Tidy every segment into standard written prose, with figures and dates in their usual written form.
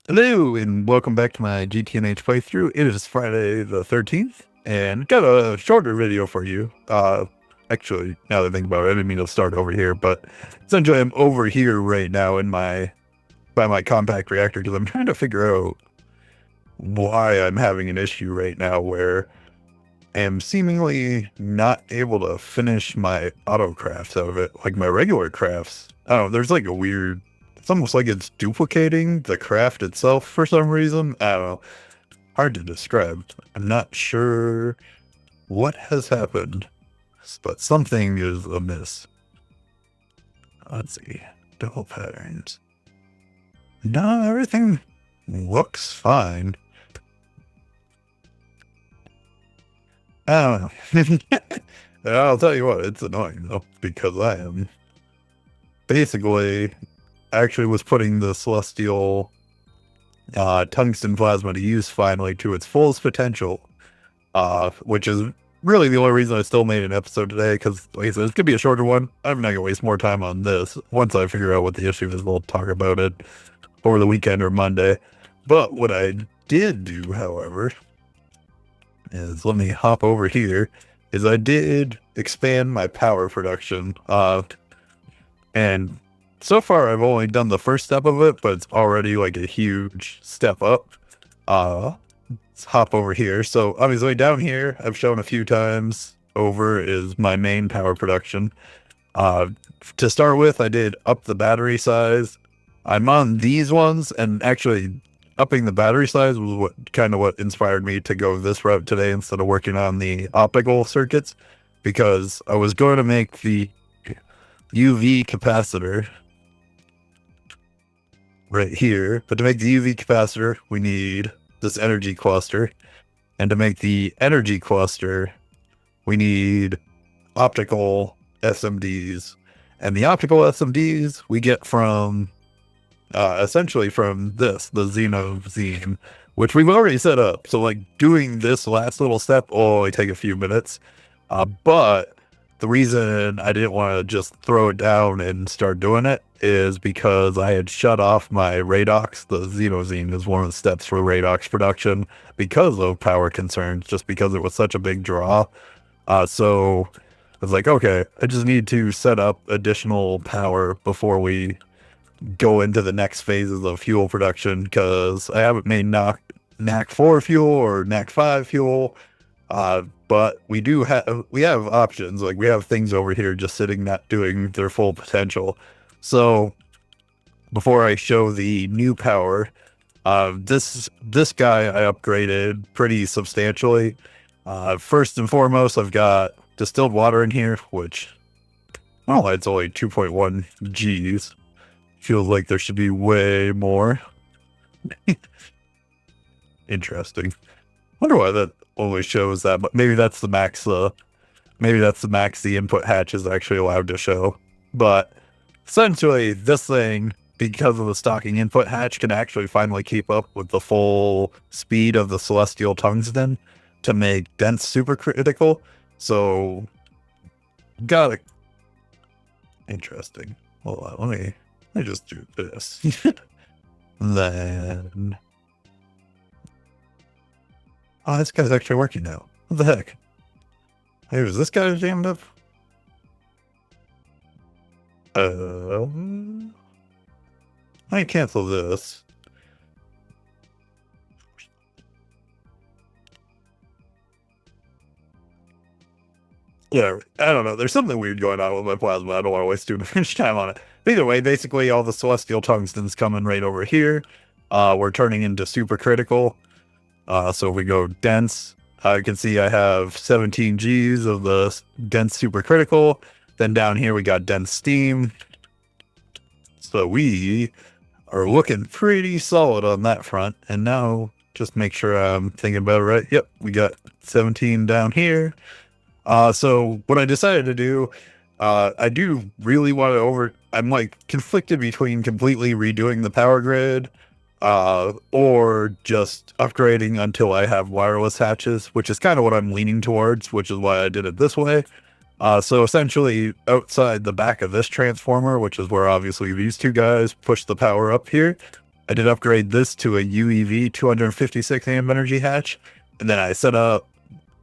Hello, and welcome back to my GTNH playthrough. It is Friday the 13th, and got a shorter video for you. Actually, now that I think about it, I didn't mean to start over here, but essentially I'm over here right now by my compact reactor because I'm trying to figure out why I'm having an issue right now where I am seemingly not able to finish my auto crafts out of it, like my regular crafts. I don't know, there's like a weird, it's almost like it's duplicating the craft itself for some reason. I don't know. Hard to describe. I'm not sure what has happened, but something is amiss. Let's see. Double patterns. No, everything looks fine. I don't know. I'll tell you what, it's annoying though, because I am basically actually was putting the celestial tungsten plasma to use finally to its fullest potential, which is really the only reason I still made an episode today, because like I said, this could be a shorter one. I'm not gonna waste more time on this. Once I figure out what the issue is, we'll talk about it over the weekend or Monday. But what I did do, however, is let me hop over here, is I did expand my power production, and so far I've only done the first step of it, but it's already like a huge step up. Let's hop over here. So obviously down here, I've shown a few times over is my main power production. To start with, I did up the battery size. I'm on these ones, and actually upping the battery size was what inspired me to go this route today instead of working on the optical circuits, because I was going to make the UV capacitor right here, but to make the UV capacitor, we need this energy cluster, and to make the energy cluster, we need optical SMDs, and the optical SMDs we get from essentially from this, the Xenozine, which we've already set up. So like doing this last little step will only take a few minutes, but the reason I didn't want to just throw it down and start doing it is because I had shut off my Radox. The Xenozine is one of the steps for Radox production because of power concerns, just because it was such a big draw. So I was like, okay, I just need to set up additional power before we go into the next phases of fuel production, because I haven't made NAC 4 fuel or NAC 5 fuel. But we have options. Like we have things over here just sitting not doing their full potential. So before I show the new power, this guy I upgraded pretty substantially. First and foremost, I've got distilled water in here, which, well, it's only 2.1 Gs. Feels like there should be way more. Interesting. Wonder why that only shows that, but maybe that's the max. Maybe that's the max the input hatch is actually allowed to show. But essentially, this thing, because of the stocking input hatch, can actually finally keep up with the full speed of the celestial tungsten to make dense supercritical. So, got it. Interesting. Hold on, let me just do this. Then, oh, this guy's actually working now. What the heck? Hey, was this guy jammed up? I cancel this. Yeah, I don't know. There's something weird going on with my plasma. I don't want to waste too much time on it. But either way, basically all the celestial tungsten's coming right over here. We're turning into supercritical. So if we go dense, you can see I have 17 Gs of the dense supercritical. Then down here we got dense steam. So we are looking pretty solid on that front. And now just make sure I'm thinking about it right. Yep, we got 17 down here. So what I decided to do, I do really want to I'm like conflicted between completely redoing the power grid, or just upgrading until I have wireless hatches, which is kind of what I'm leaning towards, which is why I did it this way. So essentially outside the back of this transformer, which is where obviously these two guys push the power up here, I did upgrade this to a UEV 256 amp energy hatch, and then I set up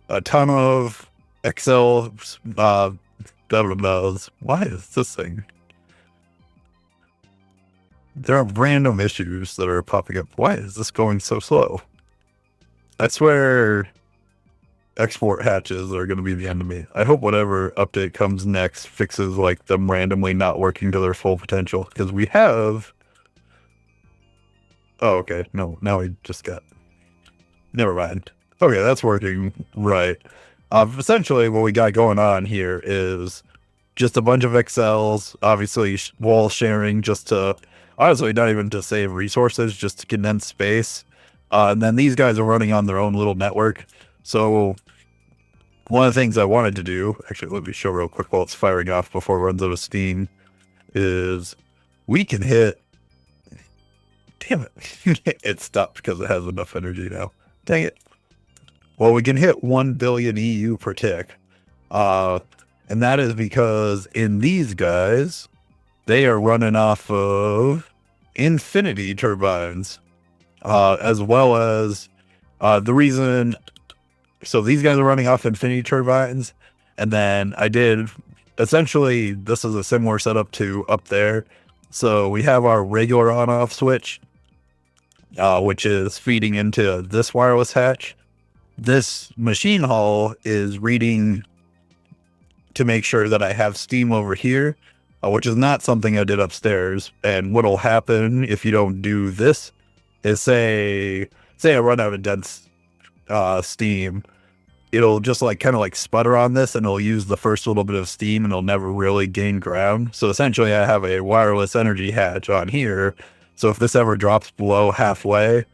a ton of Excel bells. Why is this thing? There are random issues that are popping up. Why is this going so slow? I swear export hatches are going to be the enemy. I hope whatever update comes next fixes like them randomly not working to their full potential, because we have... Oh, okay. No, now we just got... Never mind. Okay, that's working right. Essentially, what we got going on here is just a bunch of XLs, obviously wall sharing just to, honestly, not even to save resources, just to condense space. And then these guys are running on their own little network. So one of the things I wanted to do, actually, let me show real quick while it's firing off before it runs out of steam, is we can hit... Damn it. It stopped because it has enough energy now. Dang it. Well, we can hit 1 billion EU per tick. And that is because in these guys, they are running off of infinity turbines. As well as the reason... So these guys are running off infinity turbines. And then I did... Essentially, this is a similar setup to up there. So we have our regular on-off switch, which is feeding into this wireless hatch. This machine hall is reading to make sure that I have steam over here, which is not something I did upstairs. And what'll happen if you don't do this is say I run out of dense steam, it'll just like kind of like sputter on this, and it'll use the first little bit of steam and it'll never really gain ground. So essentially I have a wireless energy hatch on here. So if this ever drops below halfway,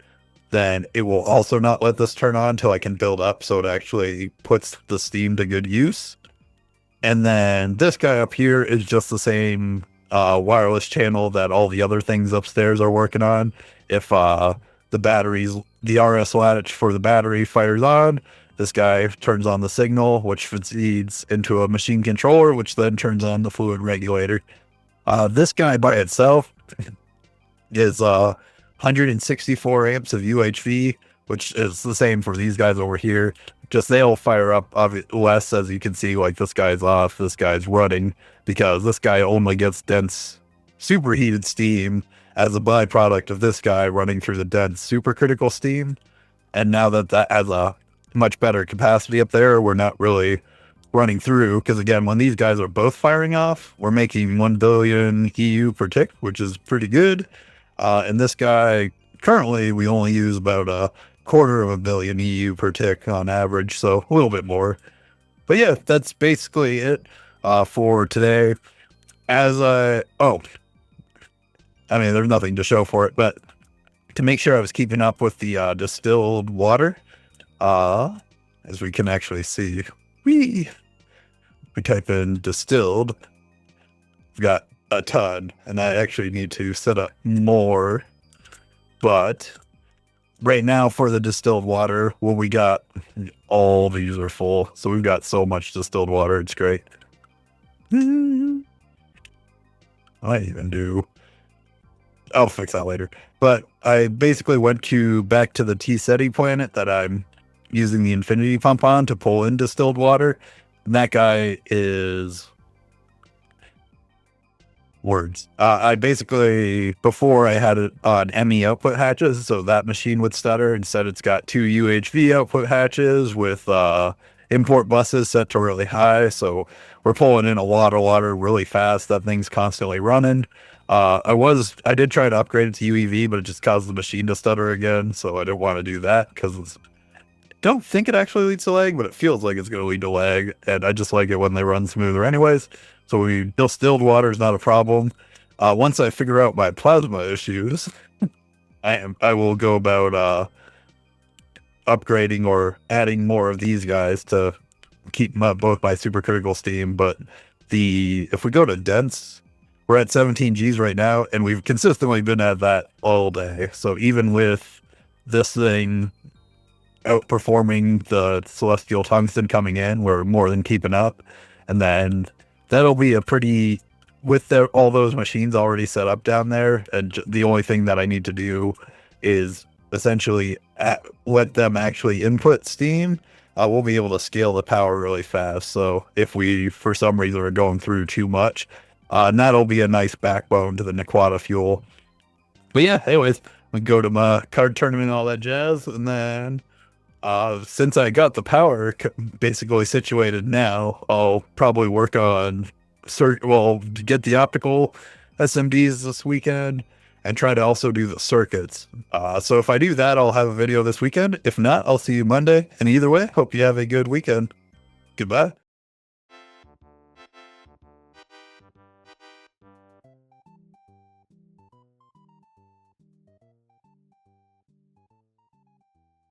then it will also not let this turn on until I can build up, so it actually puts the steam to good use. And then this guy up here is just the same wireless channel that all the other things upstairs are working on. If the RS latch for the battery fires on, this guy turns on the signal, which feeds into a machine controller, which then turns on the fluid regulator. This guy by itself is 164 amps of UHV, which is the same for these guys over here. Just they'll fire up less, as you can see, like this guy's off, this guy's running, because this guy only gets dense superheated steam as a byproduct of this guy running through the dense supercritical steam. And now that that has a much better capacity up there, we're not really running through, because again, when these guys are both firing off, we're making 1 billion EU per tick, which is pretty good. And this guy, currently, we only use about 250 million EU per tick on average, so a little bit more. But yeah, that's basically it for today. There's nothing to show for it, but to make sure I was keeping up with the distilled water, as we can actually see, we type in distilled, we've got a ton, and I actually need to set up more. But right now for the distilled water, well, we got all these are full, so we've got so much distilled water, it's great. I'll fix that later. But I basically went back to the T-SETI planet that I'm using the infinity pump on to pull in distilled water, and that guy is words. I basically, before I had it on ME output hatches, so that machine would stutter. Instead, it's got 2 UHV output hatches with import buses set to really high, so we're pulling in a lot of water really fast. That thing's constantly running. I did try to upgrade it to UEV, but it just caused the machine to stutter again, so I didn't want to do that, because don't think it actually leads to lag, but it feels like it's going to lead to lag, and I just like it when they run smoother anyways. So distilled water is not a problem. Once I figure out my plasma issues, I will go about upgrading or adding more of these guys to keep both my supercritical steam. But if we go to dense, we're at 17 Gs right now, and we've consistently been at that all day. So even with this thing outperforming the celestial tungsten coming in, we're more than keeping up. And then that'll be a pretty with all those machines already set up down there, and the only thing that I need to do is essentially let them actually input steam, we'll be able to scale the power really fast. So if we, for some reason, are going through too much, that'll be a nice backbone to the Nequata fuel. But yeah, anyways, we go to my card tournament and all that jazz, and then since I got the power basically situated now, I'll probably work on get the optical SMDs this weekend and try to also do the circuits. So if I do that, I'll have a video this weekend. If not, I'll see you Monday. And either way, hope you have a good weekend. Goodbye.